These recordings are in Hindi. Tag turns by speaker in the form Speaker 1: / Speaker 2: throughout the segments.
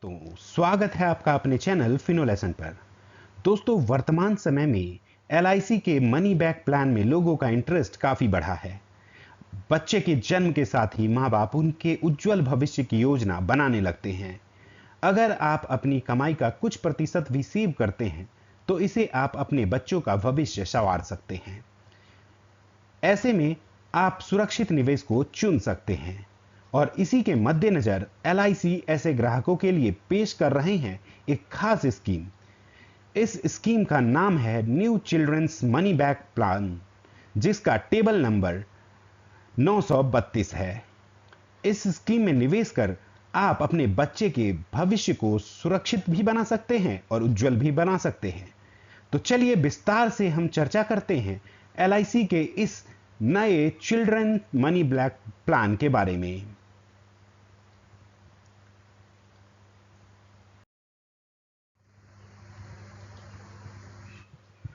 Speaker 1: तो स्वागत है आपका अपने चैनल फिनो लेसन पर। दोस्तों, वर्तमान समय में एलआईसी के मनी बैक प्लान में लोगों का इंटरेस्ट काफी बढ़ा है। बच्चे के जन्म के साथ ही माँ बाप उनके उज्जवल भविष्य की योजना बनाने लगते हैं। अगर आप अपनी कमाई का कुछ प्रतिशत भी सेव करते हैं तो इसे आप अपने बच्चों का भविष्य संवार सकते हैं। ऐसे में आप सुरक्षित निवेश को चुन सकते हैं और इसी के मद्देनजर एलआईसी ऐसे ग्राहकों के लिए पेश कर रहे हैं एक खास स्कीम। इस स्कीम का नाम है new children's money back plan, जिसका टेबल नंबर 932 है। इस स्कीम में निवेश कर आप अपने बच्चे के भविष्य को सुरक्षित भी बना सकते हैं और उज्जवल भी बना सकते हैं। तो चलिए विस्तार से हम चर्चा करते हैं एलआईसी के इस नए चिल्ड्रन मनी ब्लैक प्लान के बारे में।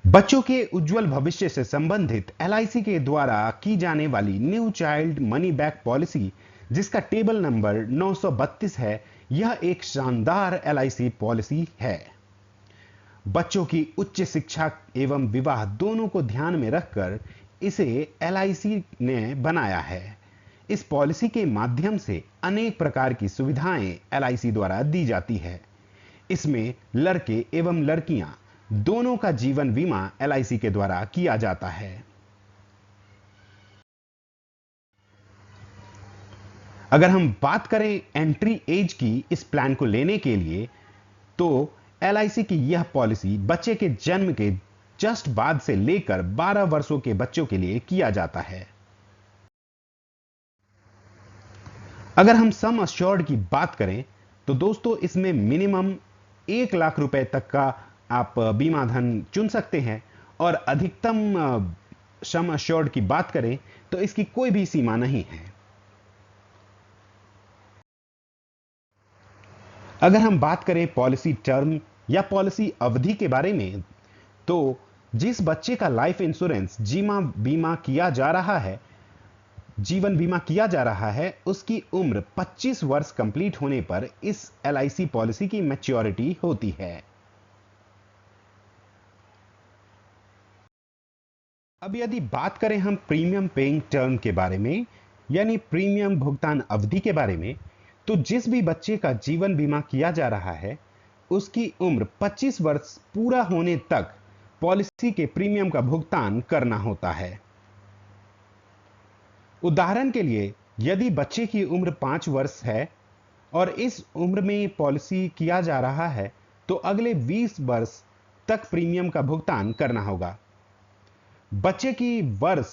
Speaker 1: बच्चों के उज्जवल भविष्य से संबंधित एलआईसी के द्वारा की जाने वाली new child money back policy, जिसका टेबल नंबर 932 है, यह एक शानदार एलआईसी पॉलिसी है। बच्चों की उच्च शिक्षा एवं विवाह दोनों को ध्यान में रखकर इसे एलआईसी ने बनाया है। इस पॉलिसी के माध्यम से अनेक प्रकार की सुविधाएं एलआईसी द्वारा दी जाती है। इसमें लड़के एवं लड़कियां दोनों का जीवन बीमा एलआईसी के द्वारा किया जाता है। अगर हम बात करें एंट्री एज की इस प्लान को लेने के लिए, तो एलआईसी की यह पॉलिसी बच्चे के जन्म के जस्ट बाद से लेकर 12 वर्षों के बच्चों के लिए किया जाता है। अगर हम सम अश्योर्ड की बात करें तो दोस्तों, इसमें मिनिमम 1 लाख रुपए तक का आप बीमा धन चुन सकते हैं और अधिकतम सम अश्योर्ड की बात करें तो इसकी कोई भी सीमा नहीं है। अगर हम बात करें पॉलिसी टर्म या पॉलिसी अवधि के बारे में, तो जिस बच्चे का लाइफ इंश्योरेंस जीवन बीमा किया जा रहा है, उसकी उम्र 25 वर्ष कंप्लीट होने पर इस एलआईसी पॉलिसी की मैच्योरिटी होती है। अब यदि बात करें हम प्रीमियम पेइंग टर्म के बारे में, यानी प्रीमियम भुगतान अवधि के बारे में, तो जिस भी बच्चे का जीवन बीमा किया जा रहा है, उसकी उम्र 25 वर्ष पूरा होने तक पॉलिसी के प्रीमियम का भुगतान करना होता है। उदाहरण के लिए, यदि बच्चे की उम्र 5 वर्ष है और इस उम्र में पॉलिसी किया जा रहा है, तो अगले 20 वर्ष तक प्रीमियम का भुगतान करना होगा। बच्चे की वर्ष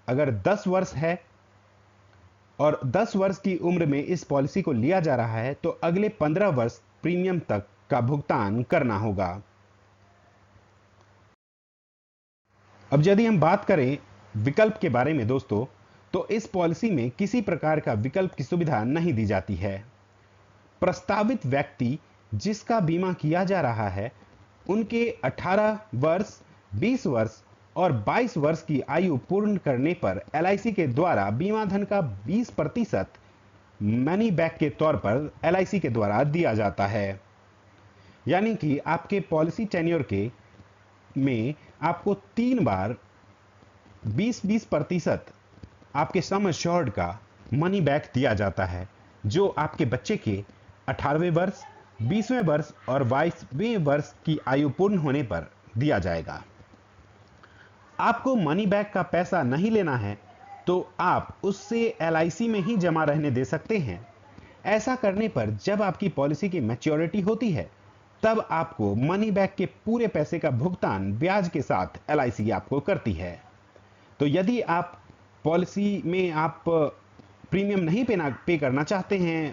Speaker 1: अगर 10 वर्ष है और 10 वर्ष की उम्र में इस पॉलिसी को लिया जा रहा है, तो अगले 15 वर्ष प्रीमियम तक का भुगतान करना होगा। अब यदि हम बात करें विकल्प के बारे में दोस्तों, तो इस पॉलिसी में किसी प्रकार का विकल्प की सुविधा नहीं दी जाती है। प्रस्तावित व्यक्ति जिसका बीमा किया जा रहा है, उनके 18 वर्ष, 20 वर्ष और 22 वर्ष की आयु पूर्ण करने पर एलआईसी के द्वारा बीमा धन का 20% मनी बैक के तौर पर एलआईसी के द्वारा दिया जाता है। यानी कि आपके पॉलिसी टेन्योर के में आपको 3 बार 20-20% आपके सम अश्योर्ड का मनी बैक दिया जाता है, जो आपके बच्चे के 18वें वर्ष, 20वें वर्ष और 22वें वर्ष की आयु पूर्ण होने पर दिया जाएगा। आपको मनी बैक का पैसा नहीं लेना है तो आप उससे एलआईसी में ही जमा रहने दे सकते हैं। ऐसा करने पर जब आपकी पॉलिसी की मैच्योरिटी होती है, तब आपको मनी बैक के पूरे पैसे का भुगतान ब्याज के साथ एलआईसी आपको करती है। तो यदि आप पॉलिसी में आप प्रीमियम नहीं पे करना चाहते हैं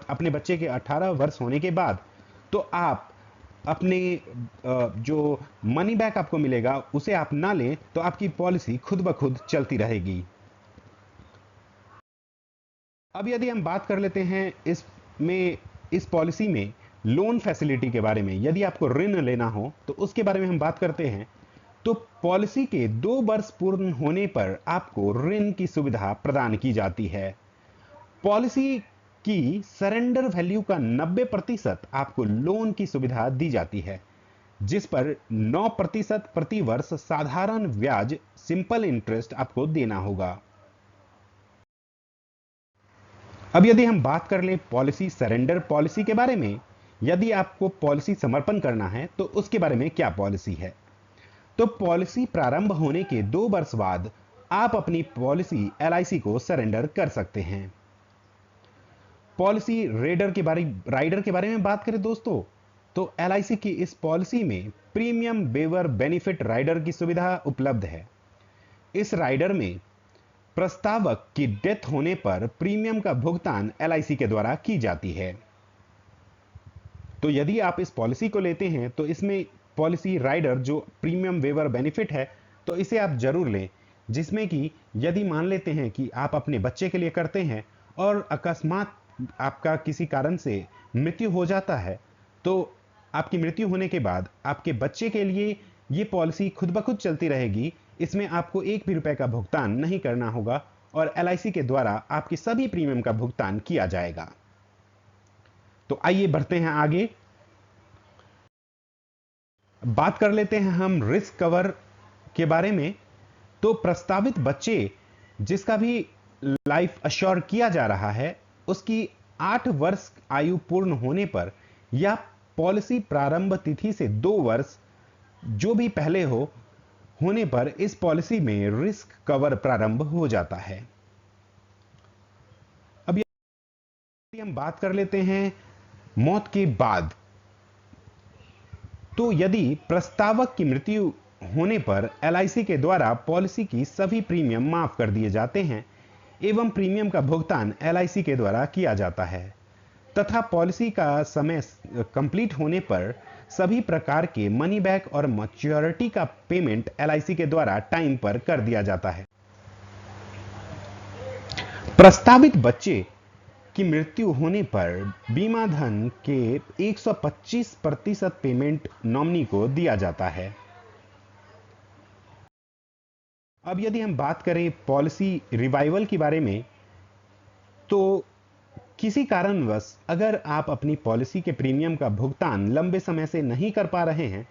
Speaker 1: अपने बच्चे के 18 वर्ष होने के बाद, तो आप अपने जो मनी बैक आपको मिलेगा उसे आप ना लें, तो आपकी पॉलिसी खुद ब खुद चलती रहेगी। अब यदि हम बात कर लेते हैं इस पॉलिसी में लोन फैसिलिटी के बारे में, यदि आपको ऋण लेना हो तो उसके बारे में हम बात करते हैं। तो पॉलिसी के 2 वर्ष पूर्ण होने पर आपको ऋण की सुविधा प्रदान की जाती है। पॉलिसी कि सरेंडर वैल्यू का 90% आपको लोन की सुविधा दी जाती है, जिस पर 9% प्रति वर्ष साधारण ब्याज सिंपल इंटरेस्ट आपको देना होगा। अब यदि हम बात कर लें पॉलिसी सरेंडर पॉलिसी के बारे में, यदि आपको पॉलिसी समर्पण करना है तो उसके बारे में क्या पॉलिसी है। तो पॉलिसी प्रारंभ होने के 2 वर्ष बाद आप अपनी पॉलिसी एलआईसी को सरेंडर कर सकते हैं। पॉलिसी राइडर के बारे में बात करें दोस्तों, तो एलआईसी की इस पॉलिसी में प्रीमियम वेवर बेनिफिट राइडर की सुविधा उपलब्ध है। इस राइडर में प्रस्तावक की डेथ होने पर प्रीमियम का भुगतान एलआईसी के द्वारा की जाती है। तो यदि आप इस पॉलिसी को लेते हैं तो इसमें पॉलिसी राइडर जो प्रीमियम वेवर बेनिफिट है, तो इसे आप जरूर लें, जिसमें कि यदि मान लेते हैं कि आप अपने बच्चे के लिए करते हैं और अकस्मात आपका किसी कारण से मृत्यु हो जाता है, तो आपकी मृत्यु होने के बाद आपके बच्चे के लिए ये पॉलिसी खुद ब खुद चलती रहेगी। इसमें आपको एक भी रुपए का भुगतान नहीं करना होगा और एलआईसी के द्वारा आपके सभी प्रीमियम का भुगतान किया जाएगा। तो आइए बढ़ते हैं आगे, बात कर लेते हैं हम रिस्क कवर के बारे में। तो प्रस्तावित बच्चे जिसका भी लाइफ अश्योर किया जा रहा है, उसकी 8 वर्ष आयु पूर्ण होने पर या पॉलिसी प्रारंभ तिथि से 2 वर्ष जो भी पहले होने पर इस पॉलिसी में रिस्क कवर प्रारंभ हो जाता है। अब यदि हम बात कर लेते हैं मौत के बाद, तो यदि प्रस्तावक की मृत्यु होने पर एलआईसी के द्वारा पॉलिसी की सभी प्रीमियम माफ कर दिए जाते हैं एवं प्रीमियम का भुगतान एलआईसी के द्वारा किया जाता है तथा पॉलिसी का समय कंप्लीट होने पर सभी प्रकार के मनी बैक और मैच्योरिटी का पेमेंट एलआईसी के द्वारा टाइम पर कर दिया जाता है। प्रस्तावित बच्चे की मृत्यु होने पर बीमा धन के 125% पेमेंट नॉमिनी को दिया जाता है। अब यदि हम बात करें पॉलिसी रिवाइवल के बारे में, तो किसी कारणवश अगर आप अपनी पॉलिसी के प्रीमियम का भुगतान लंबे समय से नहीं कर पा रहे हैं,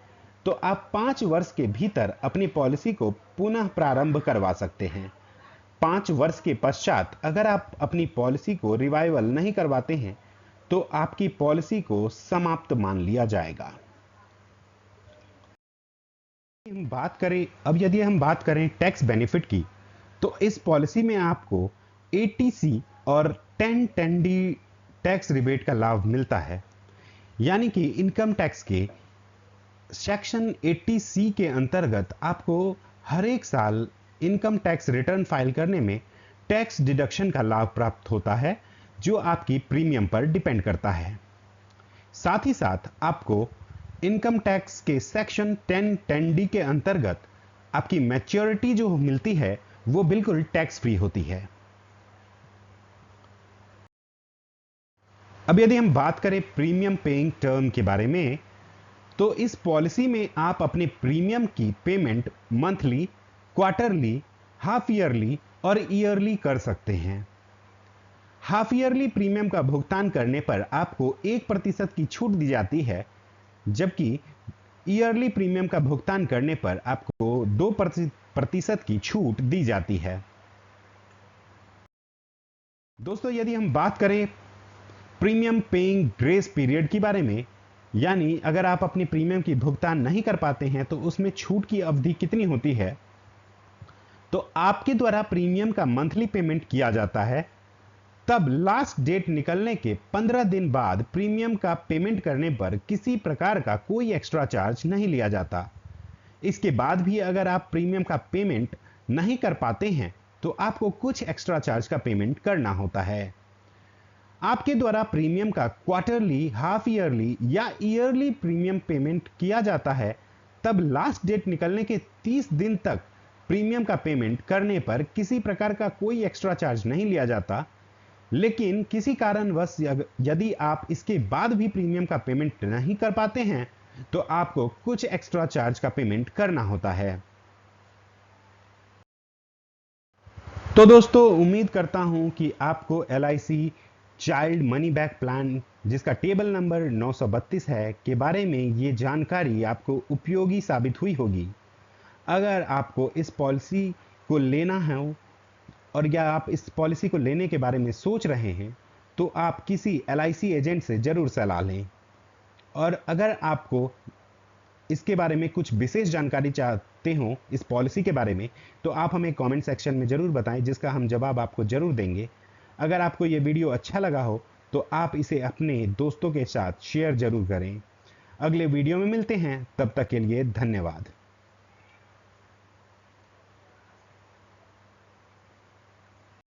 Speaker 1: तो आप 5 वर्ष के भीतर अपनी पॉलिसी को पुनः प्रारंभ करवा सकते हैं। 5 वर्ष के पश्चात अगर आप अपनी पॉलिसी को रिवाइवल नहीं करवाते हैं, तो आपकी पॉलिसी को समाप्त मान लिया जाएगा। यदि हम बात करें टैक्स बेनिफिट की, तो इस पॉलिसी में आपको एटीसी और 1010D टैक्स रिबेट का लाभ मिलता है। यानी कि इनकम टैक्स के सेक्शन 80C के अंतर्गत आपको हर एक साल इनकम टैक्स रिटर्न फाइल करने में टैक्स डिडक्शन का लाभ प्राप्त होता है, जो आपकी प्रीमियम पर डिपेंड करता है। साथ ही साथ आपको इनकम टैक्स के सेक्शन 1010D के अंतर्गत आपकी मैच्योरिटी जो मिलती है वो बिल्कुल टैक्स फ्री होती है। अब यदि हम बात करें प्रीमियम पेइंग टर्म के बारे में, तो इस पॉलिसी में आप अपने प्रीमियम की payment monthly, quarterly, half yearly और ईयरली कर सकते हैं। हाफ ईयरली प्रीमियम का भुगतान करने पर आपको 1% की छूट दी जाती है, जबकि ईयरली प्रीमियम का भुगतान करने पर आपको 2% की छूट दी जाती है। दोस्तों, यदि हम बात करें प्रीमियम पेइंग ग्रेस पीरियड के बारे में, यानी अगर आप अपनी प्रीमियम की भुगतान नहीं कर पाते हैं तो उसमें छूट की अवधि कितनी होती है, तो आपके द्वारा प्रीमियम का मंथली पेमेंट किया जाता है, तब लास्ट डेट निकलने के 15 दिन बाद प्रीमियम का पेमेंट करने पर किसी प्रकार का कोई एक्स्ट्रा चार्ज नहीं लिया जाता। इसके बाद भी अगर आप प्रीमियम का पेमेंट नहीं कर पाते हैं तो आपको कुछ एक्स्ट्रा चार्ज का पेमेंट करना होता है। आपके द्वारा प्रीमियम का क्वार्टरली, हाफ ईयरली या ईयरली प्रीमियम पेमेंट किया जाता है, तब लास्ट डेट निकलने के 30 दिन तक प्रीमियम का पेमेंट करने पर किसी प्रकार का कोई एक्स्ट्रा चार्ज नहीं लिया जाता। लेकिन किसी कारणवश यदि आप इसके बाद भी प्रीमियम का पेमेंट नहीं कर पाते हैं तो आपको कुछ एक्स्ट्रा चार्ज का पेमेंट करना होता है। तो दोस्तों, उम्मीद करता हूं कि आपको LIC child money back plan, जिसका टेबल नंबर 932 है, के बारे में ये जानकारी आपको उपयोगी साबित हुई होगी। अगर आपको इस पॉलिसी को लेना है और या आप इस पॉलिसी को लेने के बारे में सोच रहे हैं, तो आप किसी एलआईसी एजेंट से ज़रूर सलाह लें। और अगर आपको इसके बारे में कुछ विशेष जानकारी चाहते हो इस पॉलिसी के बारे में, तो आप हमें कमेंट सेक्शन में ज़रूर बताएं, जिसका हम जवाब आपको ज़रूर देंगे। अगर आपको ये वीडियो अच्छा लगा हो तो आप इसे अपने दोस्तों के साथ शेयर ज़रूर करें। अगले वीडियो में मिलते हैं, तब तक के लिए धन्यवाद।